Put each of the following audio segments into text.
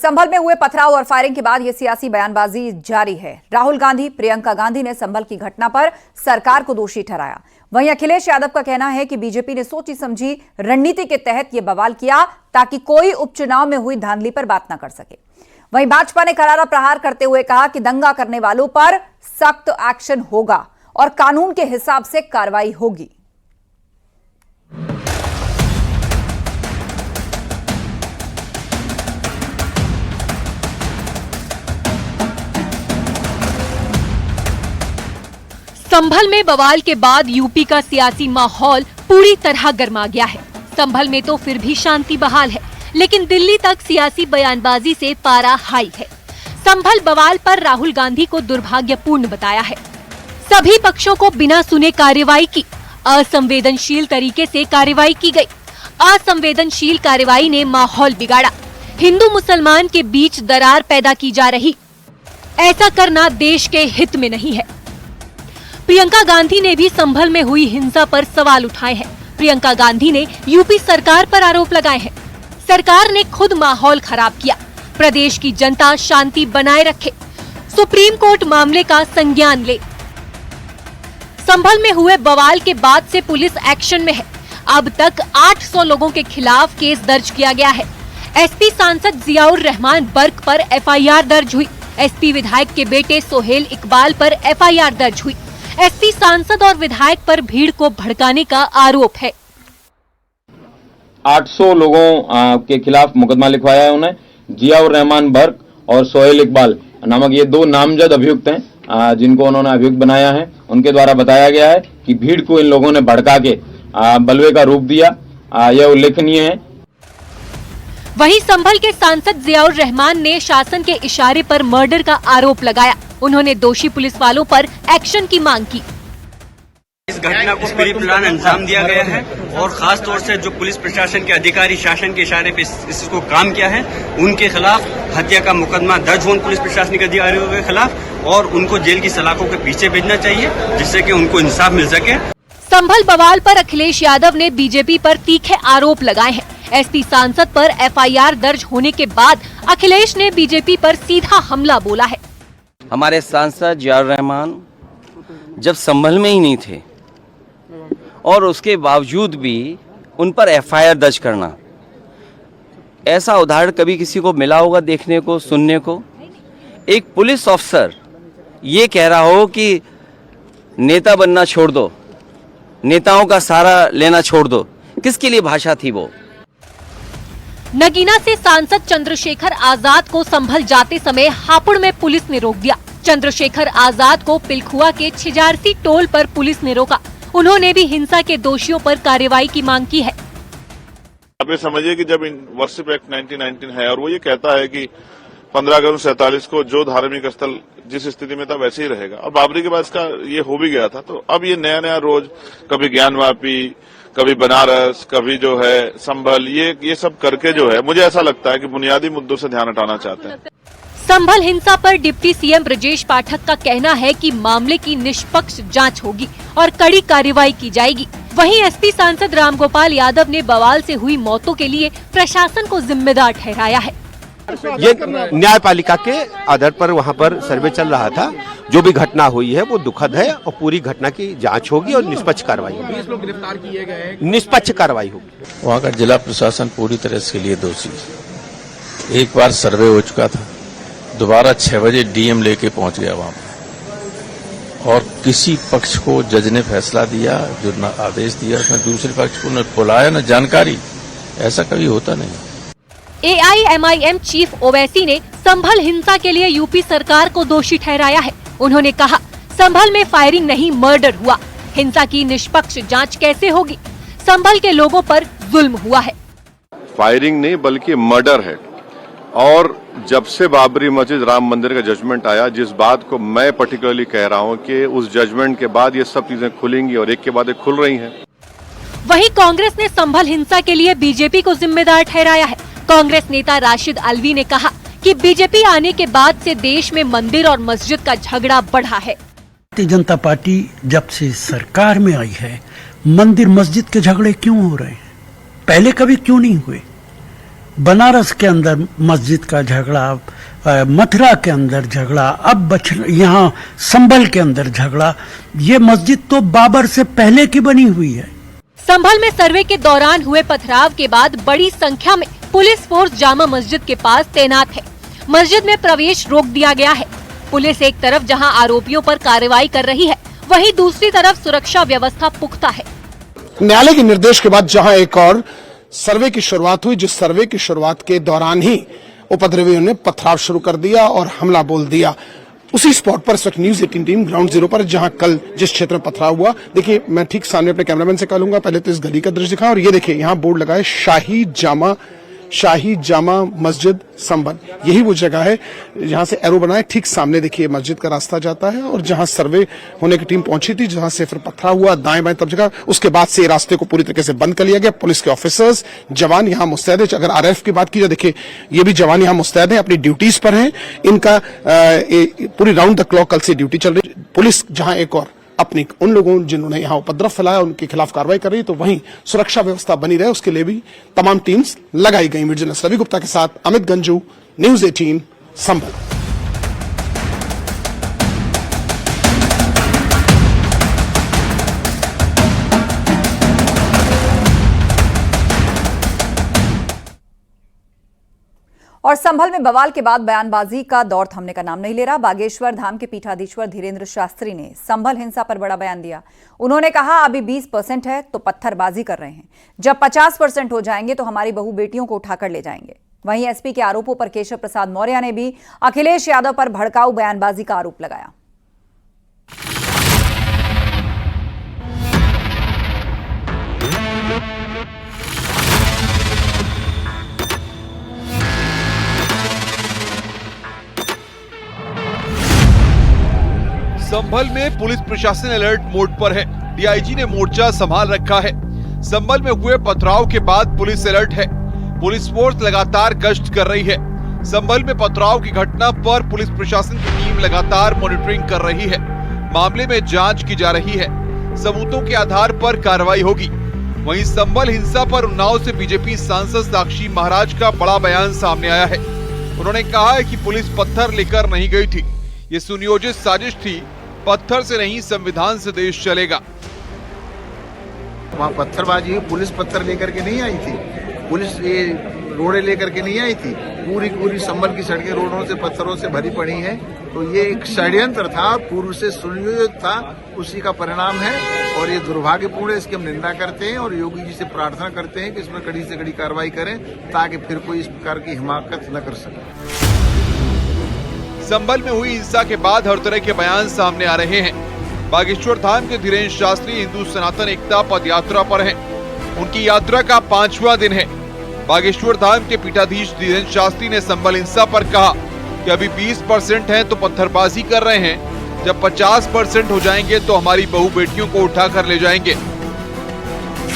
संभल में हुए पथराव और फायरिंग के बाद यह सियासी बयानबाजी जारी है। राहुल गांधी, प्रियंका गांधी ने संभल की घटना पर सरकार को दोषी ठहराया। वहीं अखिलेश यादव का कहना है कि बीजेपी ने सोची समझी रणनीति के तहत यह बवाल किया ताकि कोई उपचुनाव में हुई धांधली पर बात न कर सके। वहीं भाजपा ने करारा प्रहार करते हुए कहा कि दंगा करने वालों पर सख्त एक्शन होगा और कानून के हिसाब से कार्रवाई होगी। संभल में बवाल के बाद यूपी का सियासी माहौल पूरी तरह गर्मा गया है। संभल में तो फिर भी शांति बहाल है, लेकिन दिल्ली तक सियासी बयानबाजी से पारा हाई है। संभल बवाल पर राहुल गांधी को दुर्भाग्यपूर्ण बताया है। सभी पक्षों को बिना सुने कार्रवाई की, असंवेदनशील तरीके से कार्रवाई की गई। असंवेदनशील कार्रवाई ने माहौल बिगाड़ा। हिंदू मुसलमान के बीच दरार पैदा की जा रही। ऐसा करना देश के हित में नहीं है। प्रियंका गांधी ने भी संभल में हुई हिंसा पर सवाल उठाए हैं। प्रियंका गांधी ने यूपी सरकार पर आरोप लगाए हैं। सरकार ने खुद माहौल खराब किया। प्रदेश की जनता शांति बनाए रखे। सुप्रीम कोर्ट मामले का संज्ञान ले। संभल में हुए बवाल के बाद से पुलिस एक्शन में है। अब तक 800 लोगों के खिलाफ केस दर्ज किया गया है। एसपी सांसद जियाउर रहमान बर्क पर एफआईआर दर्ज हुई। एसपी विधायक के बेटे सोहेल इकबाल पर एफआईआर दर्ज हुई। एसपी सांसद और विधायक पर भीड़ को भड़काने का आरोप है। 800 लोगों के खिलाफ मुकदमा लिखवाया है उन्हें। जियाउर रहमान बर्क और सोहेल इकबाल नामक ये दो नामजद अभियुक्त हैं, जिनको उन्होंने अभियुक्त बनाया है। उनके द्वारा बताया गया है कि भीड़ को इन लोगों ने भड़का के बलवे का रूप दिया। यह उल्लेखनीय है। वहीं संभल के सांसद जियाउर रहमान ने शासन के इशारे पर मर्डर का आरोप लगाया। उन्होंने दोषी पुलिस वालों पर एक्शन की मांग की। इस घटना को प्री प्लान अंजाम दिया गया है और खास तौर से जो पुलिस प्रशासन के अधिकारी शासन के इशारे पे इसको काम किया है, उनके खिलाफ हत्या का मुकदमा दर्ज हो पुलिस प्रशासनिक अधिकारियों के खिलाफ और उनको जेल की सलाखों के पीछे भेजना चाहिए, जिससे कि उनको इंसाफ मिल सके। संभल बवाल पर अखिलेश यादव ने बीजेपी पर तीखे आरोप लगाए हैं। एसपी सांसद पर एफआईआर दर्ज होने के बाद अखिलेश ने बीजेपी पर सीधा हमला बोला है। हमारे सांसद जियाउर रहमान जब संभल में ही नहीं थे और उसके बावजूद भी उन पर एफआईआर दर्ज करना, ऐसा उदाहरण कभी किसी को मिला होगा देखने को, सुनने को? एक पुलिस अफसर ये कह रहा हो कि नेता बनना छोड़ दो, नेताओं का सहारा लेना छोड़ दो, किसके लिए भाषा थी वो? नगीना से सांसद चंद्रशेखर आजाद को संभल जाते समय हापुड़ में पुलिस ने रोक दिया। चंद्रशेखर आजाद को पिलखुआ के छिजारसी टोल पर पुलिस ने रोका। उन्होंने भी हिंसा के दोषियों पर कार्रवाई की मांग की है। आप ये समझिए कि जब वर्शिप एक्ट 1919 है और वो ये कहता है कि 15 अगस्त 1947 को जो धार्मिक स्थल जिस स्थिति में था वैसे ही रहेगा, और बाबरी के बाद इसका ये हो भी गया था, तो अब ये नया नया रोज कभी ज्ञानवापी, कभी बनारस, कभी जो है संभल, ये सब करके जो है, मुझे ऐसा लगता है कि बुनियादी मुद्दों से ध्यान हटाना चाहते हैं। संभल हिंसा पर डिप्टी सीएम ब्रजेश पाठक का कहना है कि मामले की निष्पक्ष जांच होगी और कड़ी कार्रवाई की जाएगी। वहीं एसपी सांसद रामगोपाल यादव ने बवाल से हुई मौतों के लिए प्रशासन को जिम्मेदार ठहराया है। ये न्यायपालिका के आधार पर वहाँ पर सर्वे चल रहा था। जो भी घटना हुई है वो दुखद है और पूरी घटना की जांच होगी और निष्पक्ष कार्रवाई होगी। 20 लोग गिरफ्तार किए गए। निष्पक्ष कार्रवाई होगी। वहाँ का जिला प्रशासन पूरी तरह इसके लिए दोषी है। एक बार सर्वे हो चुका था, दोबारा 6 बजे डीएम लेके पहुंच गया वहाँ पर, और किसी पक्ष को जज ने फैसला दिया, जो न आदेश दिया, उसमें दूसरे पक्ष को न बुलाया न जानकारी। ऐसा कभी होता नहीं। AIMIM चीफ ओवैसी ने संभल हिंसा के लिए यूपी सरकार को दोषी ठहराया है। उन्होंने कहा, संभल में फायरिंग नहीं, मर्डर हुआ। हिंसा की निष्पक्ष जांच कैसे होगी? संभल के लोगों पर जुल्म हुआ है। फायरिंग नहीं बल्कि मर्डर है। और जब से बाबरी मस्जिद राम मंदिर का जजमेंट आया, जिस बात को मैं पर्टिकुलरली कह रहा हूं कि उस जजमेंट के बाद ये सब चीजें खुलेंगी और एक के बाद एक खुल रही हैं। वहीं कांग्रेस ने संभल हिंसा के लिए बीजेपी को जिम्मेदार ठहराया है। कांग्रेस नेता राशिद अलवी ने कहा कि बीजेपी आने के बाद से देश में मंदिर और मस्जिद का झगड़ा बढ़ा है। भारतीय जनता पार्टी जब से सरकार में आई है, मंदिर मस्जिद के झगड़े क्यों हो रहे हैं? पहले कभी क्यों नहीं हुए? बनारस के अंदर मस्जिद का झगड़ा, मथुरा के अंदर झगड़ा, अब यहाँ संभल के अंदर झगड़ा। ये मस्जिद तो बाबर से पहले की बनी हुई है। संभल में सर्वे के दौरान हुए पथराव के बाद बड़ी संख्या में पुलिस फोर्स जामा मस्जिद के पास तैनात है। मस्जिद में प्रवेश रोक दिया गया है। पुलिस एक तरफ जहां आरोपियों पर कार्रवाई कर रही है, वहीं दूसरी तरफ सुरक्षा व्यवस्था पुख्ता है। न्यायालय के निर्देश के बाद जहां एक और सर्वे की शुरुआत हुई, जिस सर्वे की शुरुआत के दौरान ही उपद्रवियों ने पथराव शुरू कर दिया और हमला बोल दिया। उसी स्पॉट पर इस वक्त न्यूज 18 टीम ग्राउंड जीरो पर, जहां कल जिस क्षेत्र में पथराव हुआ, देखिए मैं ठीक सामने अपने कैमरामैन से कहूंगा, पहले तो इस गली का दृश्य दिखा, और ये देखिए यहाँ बोर्ड लगा है शाही जामा मस्जिद संभल। यही वो जगह है जहां से एरो बना है। ठीक सामने देखिए मस्जिद का रास्ता जाता है, और जहां सर्वे होने की टीम पहुंची थी, जहां से फिर पथराव हुआ दाएं बाएं तब जगह, उसके बाद से रास्ते को पूरी तरीके से बंद कर लिया गया। पुलिस के ऑफिसर्स जवान यहाँ मुस्तैद है। अगर आरएफ की बात की जाए, देखिए ये भी जवान यहाँ मुस्तैद है, अपनी ड्यूटीज पर हैं। इनका पूरी राउंड द क्लॉक कल से ड्यूटी चल रही। पुलिस जहां एक और अपनी उन लोगों जिन्होंने यहाँ उपद्रव फैलाया उनके खिलाफ कार्रवाई कर रही, तो वहीं सुरक्षा व्यवस्था बनी रहे उसके लिए भी तमाम टीम्स लगाई गई। जर्नलिस्ट रवि गुप्ता के साथ अमित गंजू, न्यूज 18 संभल। और संभल में बवाल के बाद बयानबाजी का दौर थमने का नाम नहीं ले रहा। बागेश्वर धाम के पीठाधीश्वर धीरेन्द्र शास्त्री ने संभल हिंसा पर बड़ा बयान दिया। उन्होंने कहा, अभी 20% है तो पत्थरबाजी कर रहे हैं, जब 50% हो जाएंगे तो हमारी बहू बेटियों को उठाकर ले जाएंगे। वहीं एसपी के आरोपों पर केशव प्रसाद मौर्य ने भी अखिलेश यादव पर भड़काऊ बयानबाजी का आरोप लगाया। संभल में पुलिस प्रशासन अलर्ट मोड पर है। डीआईजी ने मोर्चा संभाल रखा है। संभल में हुए पथराव के बाद पुलिस अलर्ट है। पुलिस फोर्स लगातार गश्त कर रही है। संभल में पथराव की घटना पर पुलिस प्रशासन की टीम लगातार मॉनिटरिंग कर रही है। मामले में जांच की जा रही है। सबूतों के आधार पर कार्रवाई होगी। वहीं संभल हिंसा पर उन्नाव से बीजेपी सांसद साक्षी महाराज का बड़ा बयान सामने आया है। उन्होंने कहा है कि पुलिस पत्थर लेकर नहीं गई थी, ये सुनियोजित साजिश थी। पत्थर से नहीं, संविधान से देश चलेगा। वहाँ पत्थरबाजी हुई, पुलिस पत्थर लेकर के नहीं आई थी, पुलिस ये रोड़े लेकर के नहीं आई थी। पूरी संभल की सड़कें रोडों से पत्थरों से भरी पड़ी हैं। तो ये एक षड्यंत्र था, पूर्व से सुनियोजित था, उसी का परिणाम है और ये दुर्भाग्यपूर्ण है। इसकी हम निंदा करते हैं और योगी जी से प्रार्थना करते हैं कि इसमें कड़ी से कड़ी कार्रवाई करें, ताकि फिर कोई इस प्रकार की हिमाकत न कर सके। संभल में हुई हिंसा के बाद हर तरह के बयान सामने आ रहे हैं। बागेश्वर धाम के धीरेन्द्र शास्त्री हिंदू सनातन एकता पद यात्रा पर हैं। उनकी यात्रा का 5वां दिन है। बागेश्वर धाम के पीठाधीश धीरेन्द्र शास्त्री ने संभल हिंसा पर कहा कि अभी 20% है तो पत्थरबाजी कर रहे हैं, जब 50% हो जाएंगे तो हमारी बहू बेटियों को उठा कर ले जाएंगे।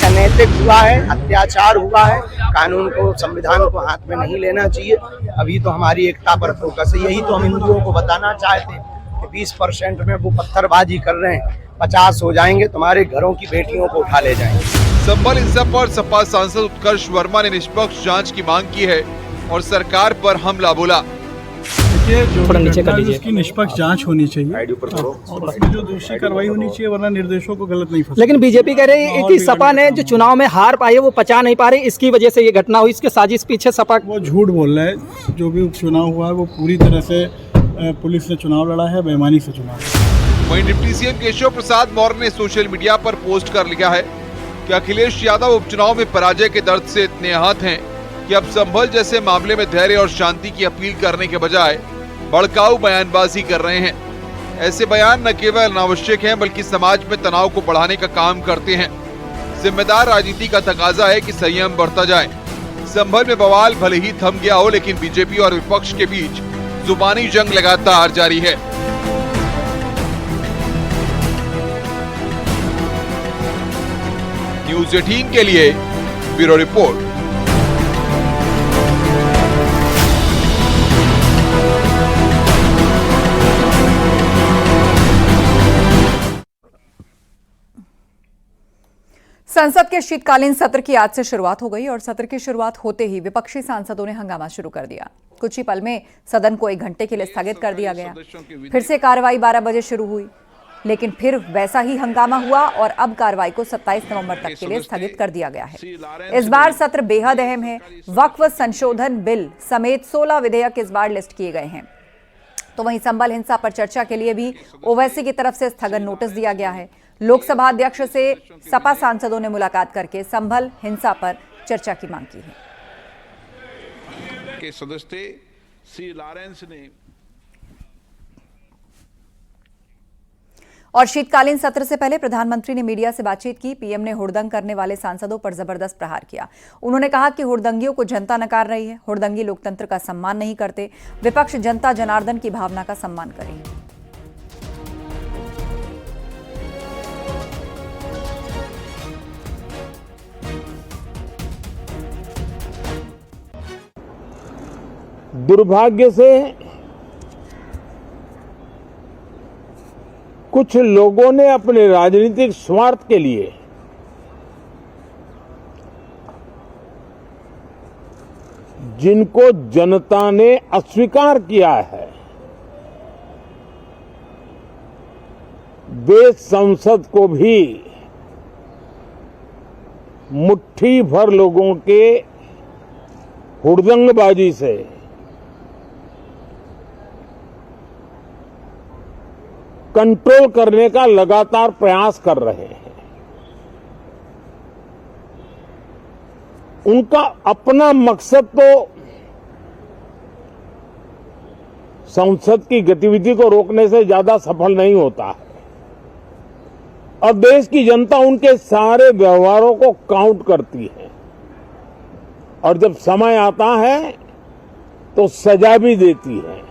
अनैतिक हुआ है, अत्याचार हुआ है, कानून को, संविधान को हाथ में नहीं लेना चाहिए। अभी तो हमारी एकता पर फोकस है। यही तो हम हिंदुओं को बताना चाहते हैं कि 20% में वो पत्थरबाजी कर रहे हैं, 50 हो जाएंगे तुम्हारे घरों की बेटियों को उठा ले जाएंगे। संभल हिंसा पर सपा सांसद उत्कर्ष वर्मा ने निष्पक्ष जांच की मांग की है और सरकार पर हमला बोला। उसकी निष्पक्ष जांच होनी चाहिए और उसकी जो दोषी कार्रवाई होनी चाहिए, वरना निर्देशों को गलत नहीं फंसा। लेकिन बीजेपी कह रही है कि सपा ने जो चुनाव में हार पाई है वो पचा नहीं पा रही, इसकी वजह से ये घटना हुई। इसके साजिश पीछे सपा वो झूठ बोल रहा है। जो भी उपचुनाव हुआ है वो पूरी तरह से पुलिस ने चुनाव लड़ा है, बेईमानी से चुनाव। वहीं डिप्टी सीएम केशव प्रसाद मौर्य ने सोशल मीडिया पर पोस्ट कर लिखा है कि अखिलेश यादव उपचुनाव में पराजय के दर्द से इतने आहत हैं कि अब संभल जैसे मामले में धैर्य और शांति की अपील करने के बजाय भड़काऊ बयानबाजी कर रहे हैं। ऐसे बयान न केवल अनावश्यक हैं, बल्कि समाज में तनाव को बढ़ाने का काम करते हैं। जिम्मेदार राजनीति का तकाजा है कि संयम बढ़ता जाए। संभल में बवाल भले ही थम गया हो, लेकिन बीजेपी और विपक्ष के बीच जुबानी जंग लगातार जारी है। न्यूज 18 के लिए ब्यूरो रिपोर्ट। संसद के शीतकालीन सत्र की आज से शुरुआत हो गई और सत्र की शुरुआत होते ही विपक्षी सांसदों ने हंगामा शुरू कर दिया। कुछ ही पल में सदन को 1 घंटे के लिए स्थगित कर दिया गया। फिर से कार्रवाई 12 बजे शुरू हुई, लेकिन फिर वैसा ही हंगामा हुआ और अब कार्रवाई को 27 नवंबर तक के लिए स्थगित कर दिया गया है। इस बार सत्र बेहद अहम है। वक्फ संशोधन बिल समेत 16 विधेयक इस बार लिस्ट किए गए हैं। तो वहीं संभल हिंसा पर चर्चा के लिए भी ओवैसी की तरफ से स्थगन नोटिस दिया गया है। लोकसभा अध्यक्ष से सपा सांसदों ने मुलाकात करके संभल हिंसा पर चर्चा की मांग की है। सदस्य सी लॉरेंस ने और शीतकालीन सत्र से पहले प्रधानमंत्री ने मीडिया से बातचीत की। पीएम ने हुड़दंग करने वाले सांसदों पर जबरदस्त प्रहार किया। उन्होंने कहा कि हुड़दंगियों को जनता नकार रही है। हुड़दंगी लोकतंत्र का सम्मान नहीं करते। विपक्ष जनता जनार्दन की भावना का सम्मान करे। दुर्भाग्य से कुछ लोगों ने अपने राजनीतिक स्वार्थ के लिए जिनको जनता ने अस्वीकार किया है, वे संसद को भी मुट्ठी भर लोगों के हुड़दंगबाजी से कंट्रोल करने का लगातार प्रयास कर रहे हैं। उनका अपना मकसद तो संसद की गतिविधि को रोकने से ज्यादा सफल नहीं होता है और देश की जनता उनके सारे व्यवहारों को काउंट करती है और जब समय आता है तो सजा भी देती है।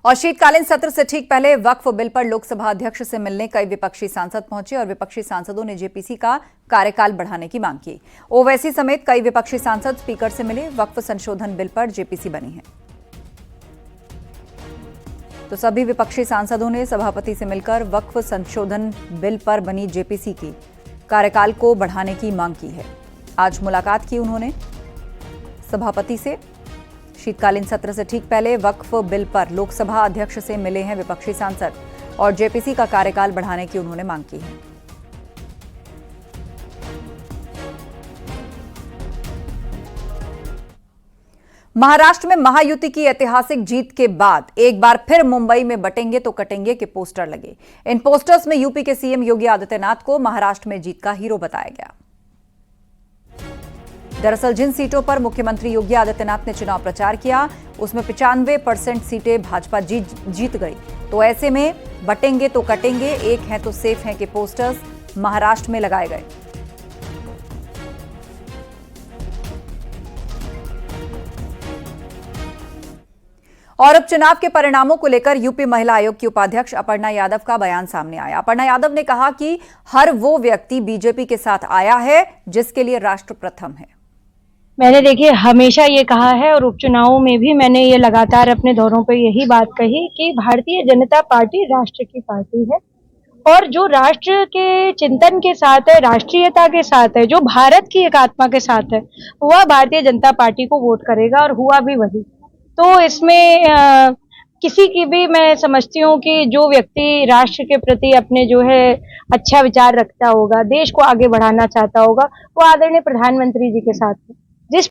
और शीतकालीन सत्र से ठीक पहले वक्फ बिल पर लोकसभा अध्यक्ष से मिलने कई विपक्षी सांसद पहुंचे और विपक्षी सांसदों ने जेपीसी का कार्यकाल बढ़ाने की मांग की। ओवैसी समेत कई विपक्षी सांसद स्पीकर से मिले। वक्फ संशोधन बिल पर जेपीसी बनी है, तो सभी विपक्षी सांसदों ने सभापति से मिलकर वक्फ संशोधन बिल पर बनी जेपीसी की कार्यकाल को बढ़ाने की मांग की है। आज मुलाकात की उन्होंने सभापति से। शीतकालीन सत्र से ठीक पहले वक्फ बिल पर लोकसभा अध्यक्ष से मिले हैं विपक्षी सांसद और जेपीसी का कार्यकाल बढ़ाने की उन्होंने मांग की है। महाराष्ट्र में महायुति की ऐतिहासिक जीत के बाद एक बार फिर मुंबई में बटेंगे तो कटेंगे के पोस्टर लगे। इन पोस्टर्स में यूपी के सीएम योगी आदित्यनाथ को महाराष्ट्र में जीत का हीरो बताया गया। दरअसल जिन सीटों पर मुख्यमंत्री योगी आदित्यनाथ ने चुनाव प्रचार किया उसमें 95% सीटें भाजपा जीत गई। तो ऐसे में बटेंगे तो कटेंगे, एक है तो सेफ है के पोस्टर्स महाराष्ट्र में लगाए गए। और अब चुनाव के परिणामों को लेकर यूपी महिला आयोग की उपाध्यक्ष अपर्णा यादव का बयान सामने आया। अपर्णा यादव ने कहा कि हर वो व्यक्ति बीजेपी के साथ आया है जिसके लिए राष्ट्र प्रथम है। मैंने देखिए हमेशा ये कहा है और उपचुनावों में भी मैंने ये लगातार अपने दौरों पर यही बात कही कि भारतीय जनता पार्टी राष्ट्र की पार्टी है और जो राष्ट्र के चिंतन के साथ है, राष्ट्रीयता के साथ है, जो भारत की एकात्मा के साथ है, वह भारतीय जनता पार्टी को वोट करेगा और हुआ भी वही। तो इसमें किसी की भी मैं समझती हूँ कि जो व्यक्ति राष्ट्र के प्रति अपने जो है अच्छा विचार रखता होगा, देश को आगे बढ़ाना चाहता होगा, वो आदरणीय प्रधानमंत्री जी के साथ है। जिस